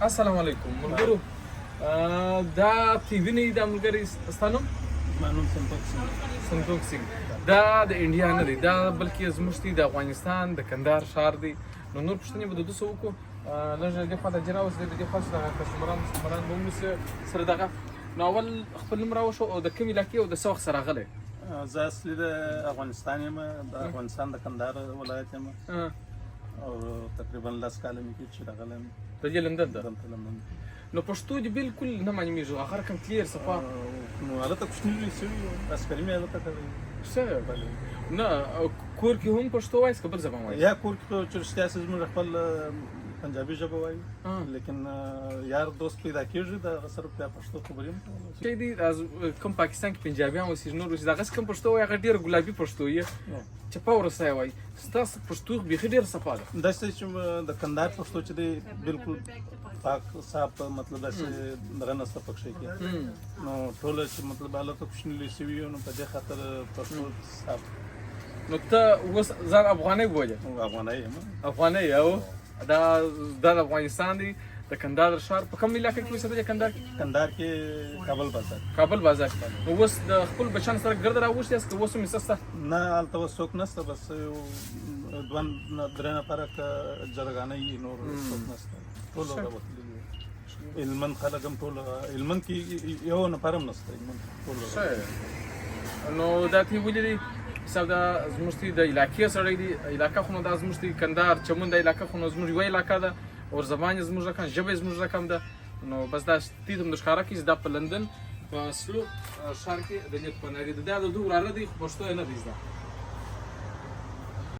السلام علیکم ملګرو دا تی وی نه دا ملګری ستانو مانوم سنتوق سنگ دا د انډیا نه دی دا بلکې زموږ دی د افغانستان د کندهار ښار دی نو نور پوښتنې به د دوی څه وکړو لږ دې خوا ته جلا اوس دې خوا چې دغه کسټمران به ونیسو سره دغه نو اول خپل نوم راوښو او د کومې علاقې او د څه وخت سره راغلی زه اصلي د افغانستان یم د افغانستان د کندهار ولایت یم او تقریبا 10 کاله مې کېږي چې راغلی یم د دې لندن ده دلته لندن نو پښتو دې بالکل نه معلومېږي هغه رقم کلیر صفا نو هلته کوچني شوي عسکري مې هلته کوي څه نه کور کې هم پښتو وایي که بل زبان وایي یا کور کې چې رښتیا زموږ خپل پنجابي ژبه وایي لیکن یار دوست پیدا کېږي د هغه سره بیا پښتو خبرې هم کولی چې دی کوم پاکستان کې پنجابیان اوسېږي نور اوسېږي دغسې کوم پښتو وایي هغه ډېره ګلابي پښتو یې چپه ورسای وایي ستاسو پښتو بیخي ډېره صفا ده داسې چې د کندهار پښتو چې دی بالکل پاک صاف مطلب داسې دغه نسته پکښې کې نو ټوله چې مطلب هلته کوچني شوي نو په دې خاطر پښتو صاف نو ته اوس ځان افغانۍ بولې افغانۍ یم افغانۍ او دا د افغانستان دی د کندهار ښار په کوم علاقه کې اوسېدلی کندهار کې کندهار کې کابل بازار کابل بازار نو اوس د خپل بچیانو سره ګرد راوښتي یاست که اوس هم یې شته نه هلته اوس څوک نشته بس یو دوه درې نفره که جرګانۍ نور څوک نشته ټول راوتلي دي هلمند خلک هم ټول هلمند کې یو نفر هم نشته هلمند ټول نو دا تی ولیدې حساب دا زموږ د علاقې سړی دی علاقه خو نو دا زموږ د کندهار چمن د علاقه خو نو زموږ یوه علاقه ده او زبان یې زموږ رقم ژبه یې زموږ رقم ده نو بس دا تیت هم د ښکاره کړي چې دا په لندن په سلو ښار کې د نیت په ناري ده دا د دوی وراره دی خو پښتو یې نه دی زده